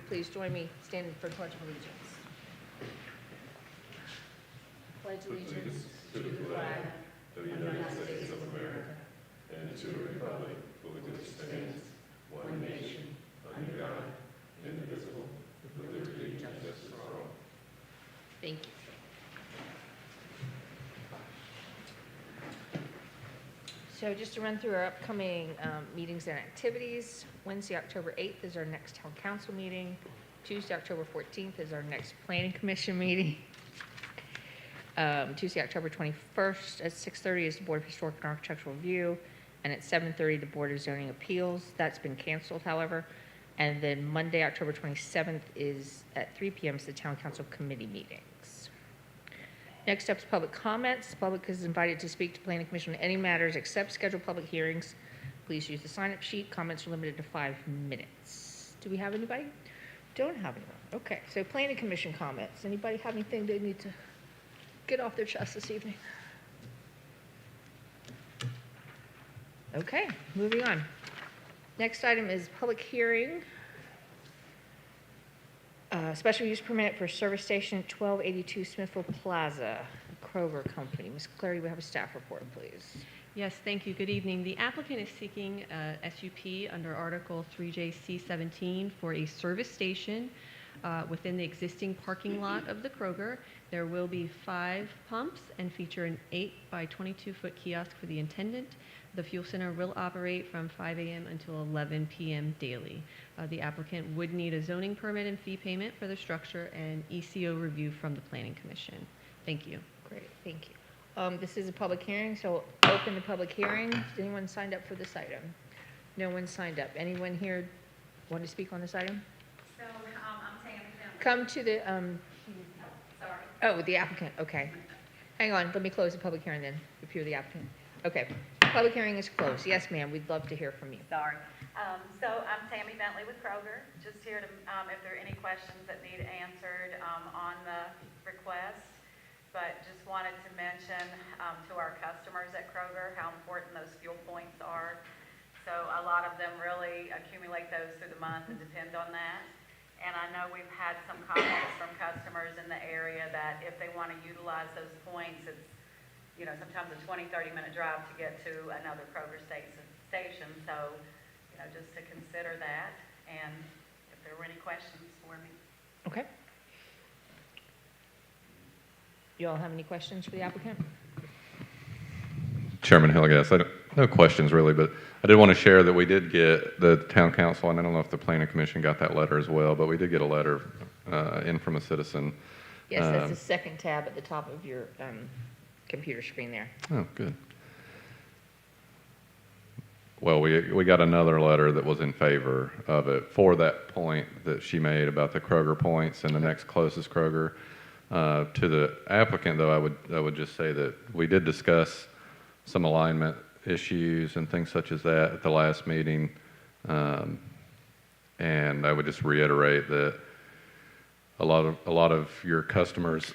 please join me standing for Pledge of Allegiance. Pledge allegiance to the flag of the United States of America and to the republic for which it stands, one nation, under God, indivisible, with liberty and justice for all. Thank you. So just to run through our upcoming meetings and activities, Wednesday, October 8th is our next town council meeting. Tuesday, October 14th is our next planning commission meeting. Tuesday, October 21st at 6:30 is the Board of Historic and Architectural Review, and at 7:30 the Board of Zoning Appeals. That's been canceled, however. And then Monday, October 27th is at 3 p.m. is the town council committee meetings. Next up is public comments. The public is invited to speak to Planning Commission on any matters except scheduled public hearings. Please use the sign-up sheet. Comments are limited to 5 minutes. Do we have anybody? Don't have anyone. Okay, so Planning Commission comments. Anybody have anything they need to get off their chest this evening? Okay, moving on. Next item is public hearing. Special use permit for service station 1282 Smithfield Plaza, Kroger Company. Ms. Clary, we have a staff report, please. Yes, thank you. Good evening. The applicant is seeking SUP under Article 3JC17 for a service station within the existing parking lot of the Kroger. There will be 5 pumps and feature an 8 by 22-foot kiosk for the attendant. The fuel center will operate from 5 a.m. until 11 p.m. daily. The applicant would need a zoning permit and fee payment for the structure and ECO review from the Planning Commission. Thank you. Great, thank you. This is a public hearing, so open the public hearing. Has anyone signed up for this item? No one signed up. Anyone here want to speak on this item? So, I'm Tammy. Come to the, Sorry. oh, the applicant, okay. Hang on, let me close the public hearing then, if you're the applicant. Okay, public hearing is closed. Yes, ma'am, we'd love to hear from you. Sorry. So I'm Tammy Bentley with Kroger, just here to, if there are any questions that need answered on the request. But just wanted to mention to our customers at Kroger how important those fuel points are. So a lot of them really accumulate those through the month and depend on that. And I know we've had some comments from customers in the area that if they want to utilize those points, it's, you know, sometimes a 20, 30-minute drive to get to another Kroger station. So, you know, just to consider that, and if there were any questions for me. Okay. You all have any questions for the applicant? Chairman Hill, yes. No questions really, but I did want to share that we did get the town council, and I don't know if the planning commission got that letter as well, but we did get a letter in from a citizen. Yes, that's the second tab at the top of your computer screen there. Oh, good. Well, we got another letter that was in favor of it for that point that she made about the Kroger points and the next closest Kroger. To the applicant, though, I would just say that we did discuss some alignment issues and things such as that at the last meeting, and I would just reiterate that a lot of your customers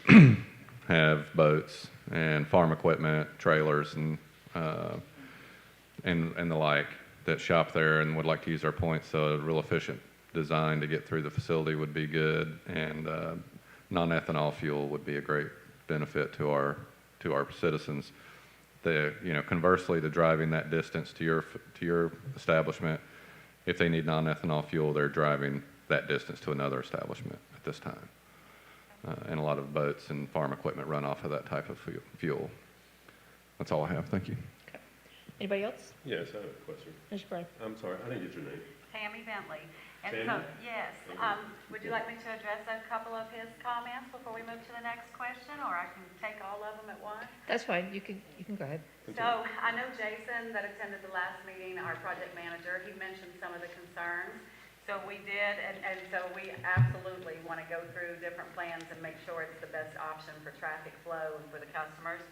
have boats and farm equipment, trailers, and the like that shop there and would like to use our points. So a real efficient design to get through the facility would be good, and non-ethanol fuel would be a great benefit to our citizens. Conversely, to driving that distance to your establishment, if they need non-ethanol fuel, they're driving that distance to another establishment at this time. And a lot of boats and farm equipment run off of that type of fuel. That's all I have. Thank you. Okay. Anybody else? Yes, I have a question. Mr. Brian. I'm sorry, I didn't get your name. Tammy Bentley. And Tammy? so, yes, would you like me to address a couple of his comments before we move to the next question, or I can take all of them at once? That's fine. You can go ahead. So I know Jason that attended the last meeting, our project manager, he mentioned some of the concerns. So we did, and so we absolutely want to go through different plans and make sure it's the best option for traffic flow and for the customers.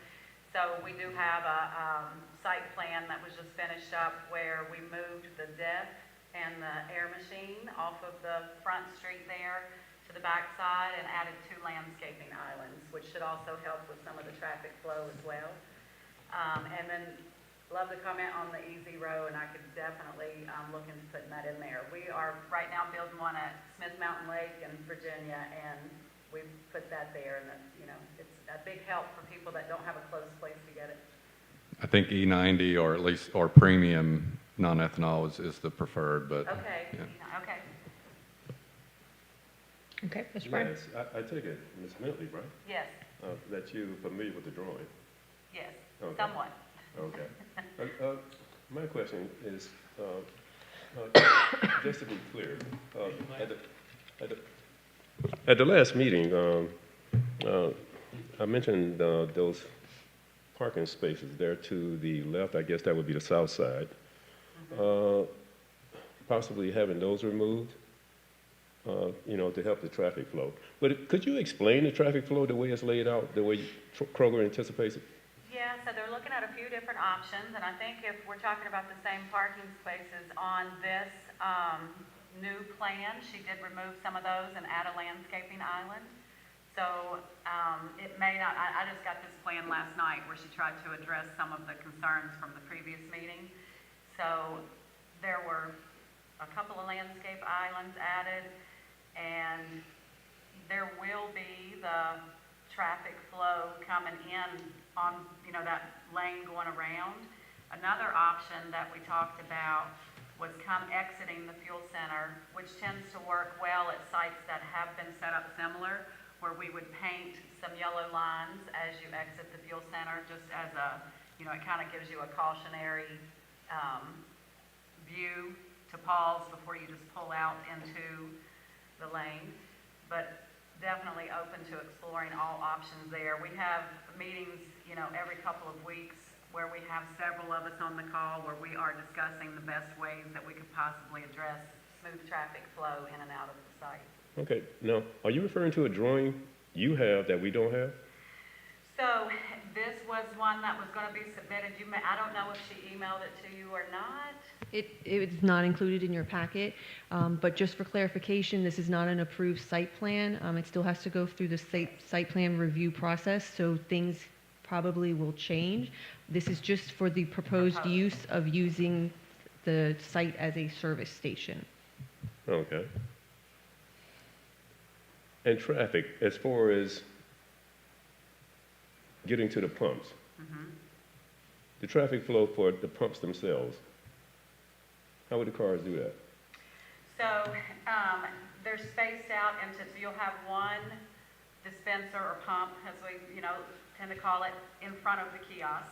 So we do have a site plan that was just finished up where we moved the deck and the air machine off of the front street there to the back side and added 2 landscaping islands, which should also help with some of the traffic flow as well. And then love the comment on the E0, and I could definitely look into putting that in there. We are right now building one at Smith Mountain Lake in Virginia, and we've put that there, and it's a big help for people that don't have a close place to get it. I think E90 or at least, or premium non-ethanol is the preferred, but. Okay, Yeah. okay. Okay, Mr. Bryan? Yes, I take it, Ms. Bentley, right? Yes, That you're familiar with the drawing? yes, Okay. somewhat. Okay. My question is, just to be clear, at the last meeting, I mentioned those parking spaces there to the left. I guess that would be the south side. Possibly having those removed, to help the traffic flow. But could you explain the traffic flow the way it's laid out, the way Kroger anticipates it? Yeah, so they're looking at a few different options, and I think if we're talking about the same parking spaces on this new plan, she did remove some of those and add a landscaping island. So it may not, I just got this plan last night where she tried to address some of the concerns from the previous meeting. So there were a couple of landscape islands added, and there will be the traffic flow coming in on, that lane going around. Another option that we talked about was exiting the fuel center, which tends to work well at sites that have been set up similar, where we would paint some yellow lines as you exit the fuel center, just as it kind of gives you a cautionary view to pause before you just pull out into the lane. But definitely open to exploring all options there. We have meetings, every couple of weeks where we have several of us on the call where we are discussing the best ways that we could possibly address smooth traffic flow in and out of the site. Okay. Now, are you referring to a drawing you have that we don't have? So this was one that was going to be submitted. I don't know if she emailed it to you or not. It's not included in your packet, but just for clarification, this is not an approved site plan. It still has to go through the site plan review process, so things probably will change. This is just for the proposed use of using the site as a service station. Okay. And traffic, as far as getting to the pumps, the traffic flow for the pumps themselves, how would the cars do that? So they're spaced out into, so you'll have one dispenser or pump, as we tend to call it, in front of the kiosk.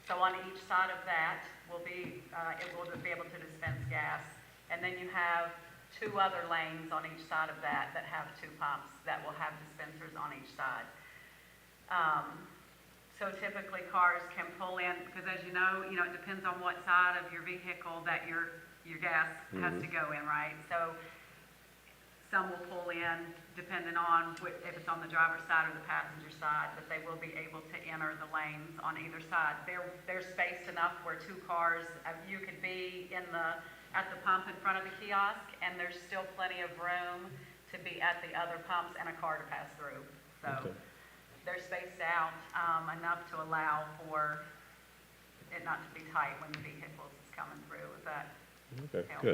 So on each side of that will be, it will be able to dispense gas. And then you have two other lanes on each side of that have two pumps that will have dispensers on each side. So typically cars can pull in, because as you know, it depends on what side of your vehicle that your gas has to go in, right? So some will pull in depending on if it's on the driver's side or the passenger side, but they will be able to enter the lanes on either side. They're spaced enough where two cars, you could be at the pump in front of the kiosk, and there's still plenty of room to be at the other pumps and a car to pass through. So they're spaced out enough to allow for it not to be tight when the vehicles is coming through. Is that Okay, helps?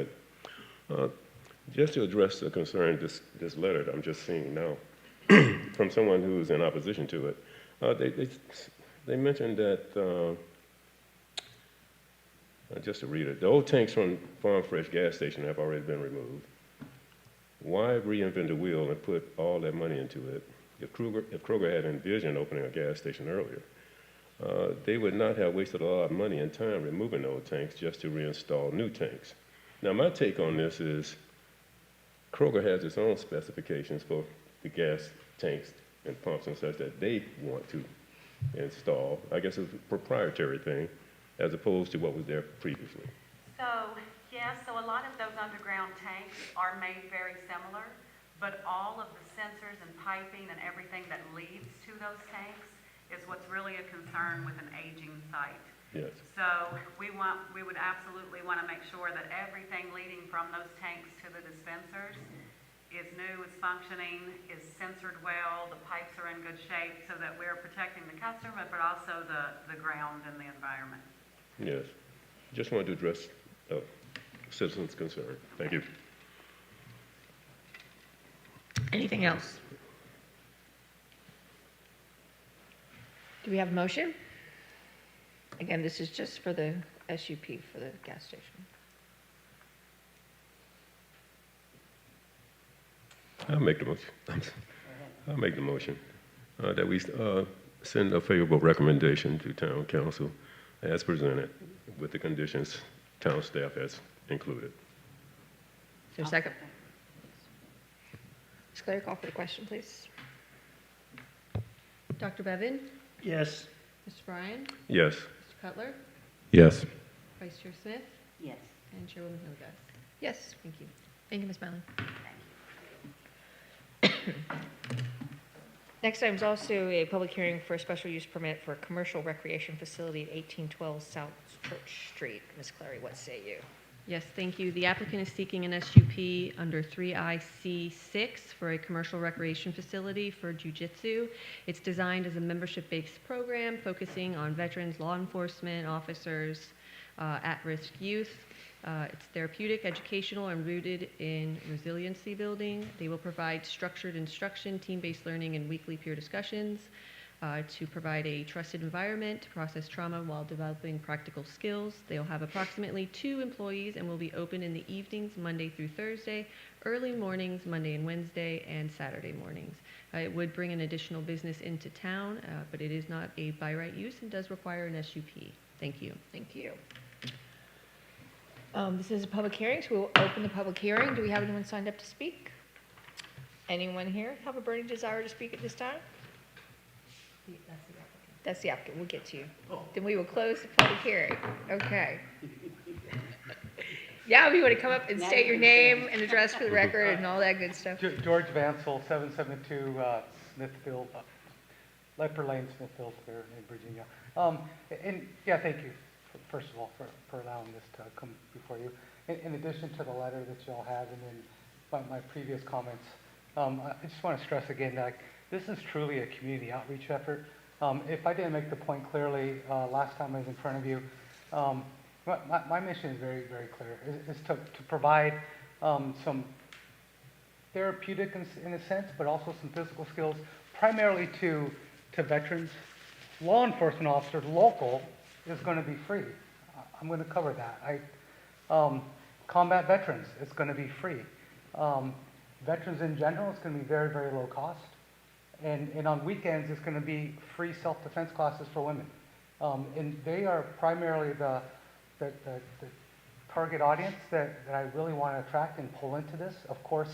good. Just to address the concern, this letter that I'm just seeing now, from someone who's in opposition to it, they mentioned that, just to read it, the old tanks from Farm Fresh gas station have already been removed. Why reinvent the wheel and put all that money into it? If Kroger had envisioned opening a gas station earlier, they would not have wasted a lot of money and time removing the old tanks just to reinstall new tanks. Now, my take on this is Kroger has its own specifications for the gas tanks and pumps and such that they want to install. I guess it's a proprietary thing as opposed to what was there previously. So, yes, so a lot of those underground tanks are made very similar, but all of the sensors and piping and everything that leads to those tanks is what's really a concern with an aging site. Yes. So we would absolutely want to make sure that everything leading from those tanks to the dispensers is new, is functioning, is sensored well, the pipes are in good shape so that we're protecting the customer, but also the ground and the environment. Yes. Just wanted to address citizens' concern. Thank you. Anything else? Do we have a motion? Again, this is just for the SUP, for the gas station. I'll make the motion. I'll make the motion that we send a favorable recommendation to town council as presented with the conditions town staff has included. Is there a second? Ms. Clary, call for the question, please. Dr. Bevan? Yes. Mr. Bryan? Yes. Mr. Cutler? Yes. Vice Chair Smith? Yes. And Chairwoman Hildebrand. Yes. Thank you. Thank you, Ms. Manley. Next item is also a public hearing for a special use permit for a commercial recreation facility at 1812 South Church Street. Ms. Clary, what say you? Yes, thank you. The applicant is seeking an SUP under 3IC6 for a commercial recreation facility for jiu-jitsu. It's designed as a membership-based program focusing on veterans, law enforcement officers, at-risk youth. It's therapeutic, educational, and rooted in resiliency building. They will provide structured instruction, team-based learning, and weekly peer discussions to provide a trusted environment to process trauma while developing practical skills. They'll have approximately 2 employees and will be open in the evenings, Monday through Thursday, early mornings, Monday and Wednesday, and Saturday mornings. It would bring an additional business into town, but it is not a by right use and does require an SUP. Thank you. Thank you. This is a public hearing, so we'll open the public hearing. Do we have anyone signed up to speak? Anyone here have a burning desire to speak at this time? That's the applicant. We'll get to you. Then we will close the public hearing. Okay. Yeah, if you want to come up and state your name and address for the record and all that good stuff. George Vansel, 772 Smithfield, Leper Lane, Smithfield, there in Virginia. And yeah, thank you, first of all, for allowing this to come before you. In addition to the letter that y'all have and then my previous comments, I just want to stress again that this is truly a community outreach effort. If I didn't make the point clearly last time I was in front of you, my mission is very, very clear. Is to provide some therapeutic in a sense, but also some physical skills, primarily to veterans. Law enforcement officers, local, is going to be free. I'm going to cover that. Combat veterans, it's going to be free. Veterans in general, it's going to be very, very low cost. And on weekends, it's going to be free self-defense classes for women. And they are primarily the target audience that I really want to attract and pull into this. Of course,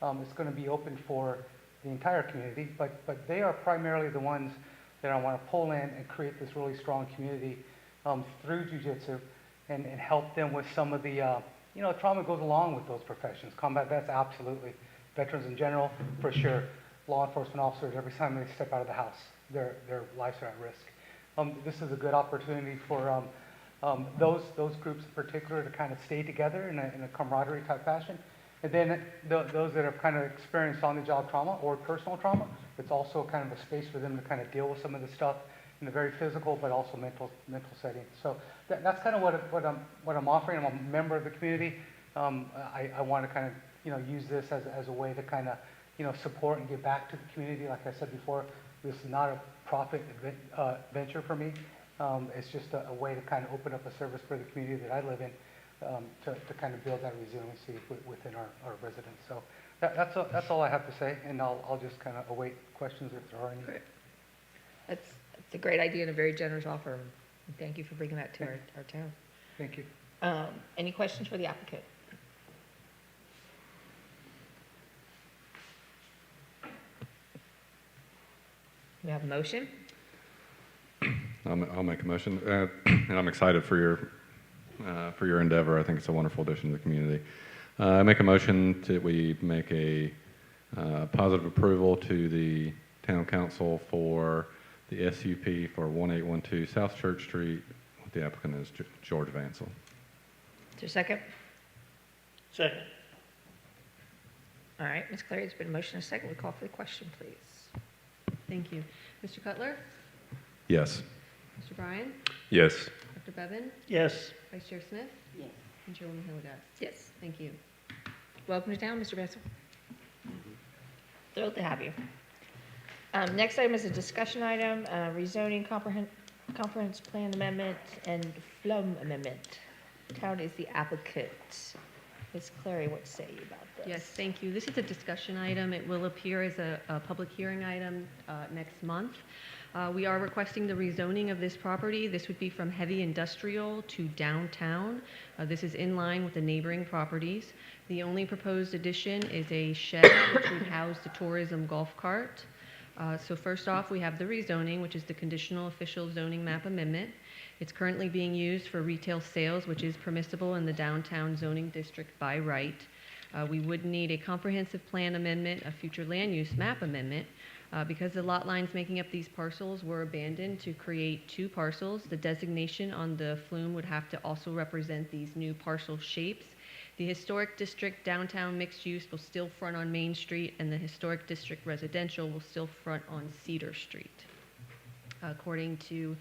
it's going to be open for the entire community, but they are primarily the ones that I want to pull in and create this really strong community through jiu-jitsu and help them with some of the, trauma goes along with those professions. Combat vets, absolutely. Veterans in general, for sure. Law enforcement officers, every time they step out of the house, their lives are at risk. This is a good opportunity for those groups in particular to kind of stay together in a camaraderie type fashion. And then those that have kind of experienced on-the-job trauma or personal trauma, it's also kind of a space for them to kind of deal with some of the stuff in a very physical but also mental setting. So that's kind of what I'm offering. I'm a member of the community. I want to kind of use this as a way to kind of support and give back to the community. Like I said before, this is not a profit venture for me. It's just a way to kind of open up a service for the community that I live in to kind of build that resiliency within our residents. So that's all I have to say, and I'll just kind of await questions if there are any. Great. That's a great idea and a very generous offer. And thank you for bringing that to our town. Thank you. Any questions for the applicant? We have a motion. I'll make a motion, and I'm excited for your endeavor. I think it's a wonderful addition to the community. I make a motion that we make a positive approval to the town council for the SUP for 1812 South Church Street. The applicant is George Vansel. Is there a second? Second. All right, Ms. Clary, it's been a motion and a second. We call for the question, please. Thank you. Mr. Cutler? Yes. Mr. Bryan? Yes. Dr. Bevan? Yes. Vice Chair Smith? Yes. And Chairwoman Hillegass? Yes. Thank you. Welcome to town, Mr. Bessel. Thrilled to have you. Next item is a discussion item, rezoning comprehensive plan amendment and FLUM amendment. Town is the applicant. Ms. Clary, what say you about this? Yes, thank you. This is a discussion item. It will appear as a public hearing item next month. We are requesting the rezoning of this property. This would be from heavy industrial to downtown. This is in line with the neighboring properties. The only proposed addition is a shed which would house the tourism golf cart. So first off, we have the rezoning, which is the conditional official zoning map amendment. It's currently being used for retail sales, which is permissible in the downtown zoning district by right. We would need a comprehensive plan amendment, a future land use map amendment, because the lot lines making up these parcels were abandoned to create two parcels. The designation on the flume would have to also represent these new parcel shapes. The historic district downtown mixed use will still front on Main Street, and the historic district residential will still front on Cedar Street. According to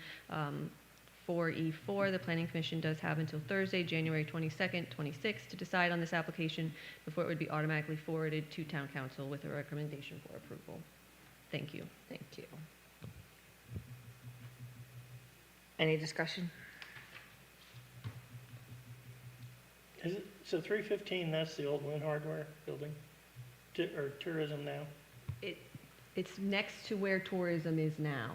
4E4, the Planning Commission does have until Thursday, January 22nd, 26th, to decide on this application before it would be automatically forwarded to Town Council with a recommendation for approval. Thank you. Thank you. Any discussion? Is it, so 315, that's the old Wynn Hardware building, or tourism now? It's next to where tourism is now.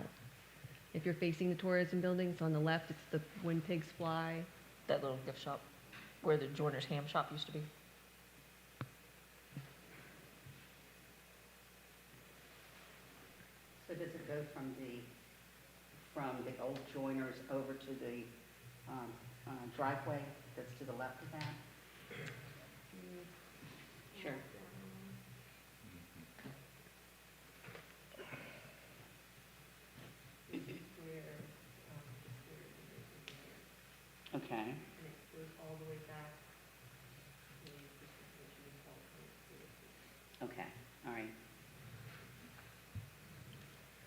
If you're facing the tourism building, it's on the left, it's the When Pigs Fly. That little gift shop where the Joiner's Ham Shop used to be. So does it go from the old joiners over to the driveway that's to the left of that? Sure. Okay. Okay, all right.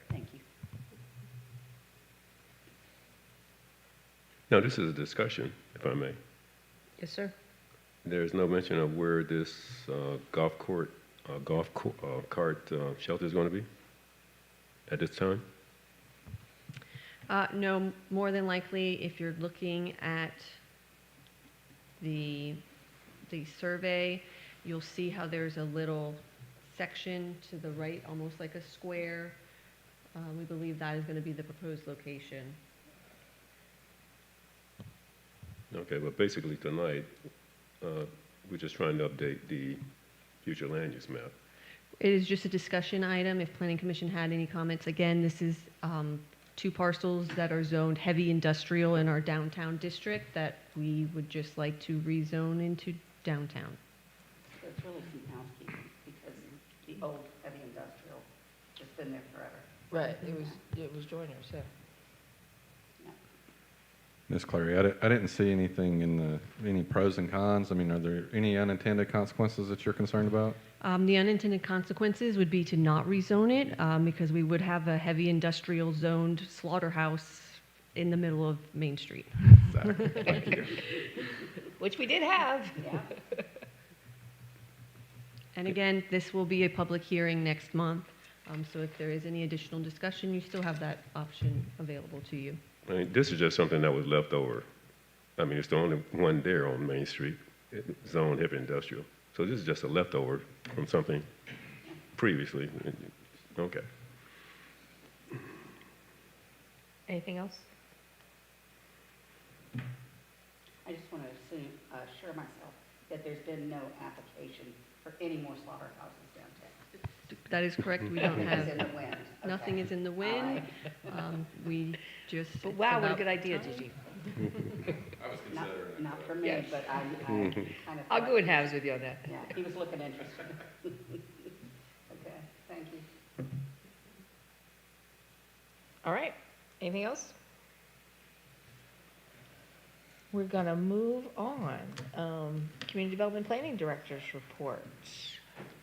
Thank you. Now, this is a discussion, if I may. Yes, sir. There's no mention of where this golf cart shelter is going to be at this time? No, more than likely, if you're looking at the survey, you'll see how there's a little section to the right, almost like a square. We believe that is going to be the proposed location. Okay, but basically tonight, we're just trying to update the future land use map. It is just a discussion item. If Planning Commission had any comments, again, this is two parcels that are zoned heavy industrial in our downtown district that we would just like to rezone into downtown. So it's really some housekeeping because the old heavy industrial has been there forever. Right, it was Joiner's, yeah. Yeah. Ms. Clary, I didn't see anything in any pros and cons. I mean, are there any unintended consequences that you're concerned about? The unintended consequences would be to not rezone it because we would have a heavy industrial zoned slaughterhouse in the middle of Main Street. Exactly. Thank you. Which we did have. Yeah. And again, this will be a public hearing next month. So if there is any additional discussion, you still have that option available to you. I mean, this is just something that was left over. I mean, it's the only one there on Main Street, zone heavy industrial. So this is just a leftover from something previously. Okay. Anything else? I just want to assure myself that there's been no application for any more slaughterhouses downtown. That is correct. We don't It's have, in the wind. nothing Okay. is in the All wind. right. We just. But it's wow, what a about good idea, time. Gigi. Not for me, Yes. but I kind of. I'll go in halves with you on that. Yeah, he was looking interested. Okay, thank you. All right, anything else? We're gonna move on. Community Development Planning Director's report.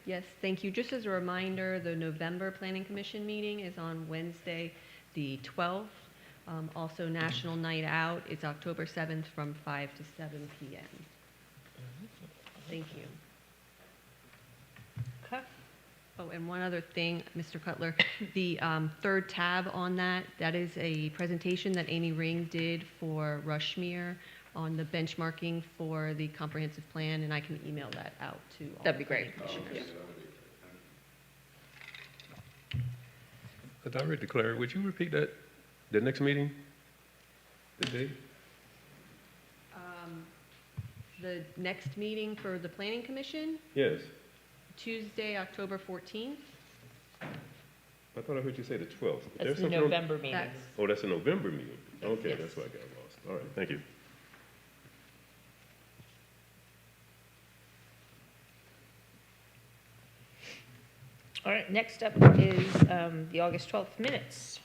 Yes, thank you. Just as a reminder, the November Planning Commission meeting is on Wednesday, the 12th. Also, National Night Out is October 7th from 5 to 7 p.m. Thank you. Okay. Oh, and one other thing, Mr. Cutler, the third tab on that, that is a presentation that Amy Ring did for Rushmere on the benchmarking for the comprehensive plan, and I can email that out to all. That'd be the planning great. commissioners. Director Clary, would you repeat that, the next meeting? The date? The next meeting for the Planning Commission, Yes. Tuesday, October 14th. I thought I heard you say the 12th. That's There's the something on- November meeting. That's, Oh, that's a November meeting. Okay, Yes. that's why I got lost. All right, thank you. All right, next up is the August 12th minutes.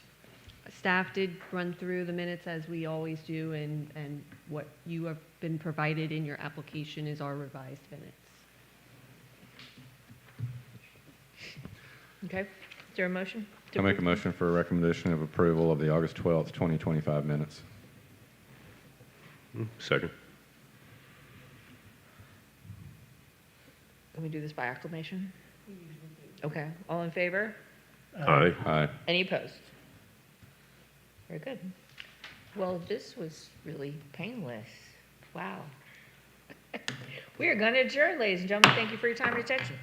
staff did run through the minutes as we always do, and what you have been provided in your application is our revised minutes. Okay, is there a motion? I make a motion for a recommendation of approval of the August 12th, 2025 minutes. Second. Can we do this by acclamation? Okay, all in favor? Aye. Aye. Any opposed? Very good. Well, this was really painless. Wow. We are going to adjourn, ladies and gentlemen. Thank you for your time and attention.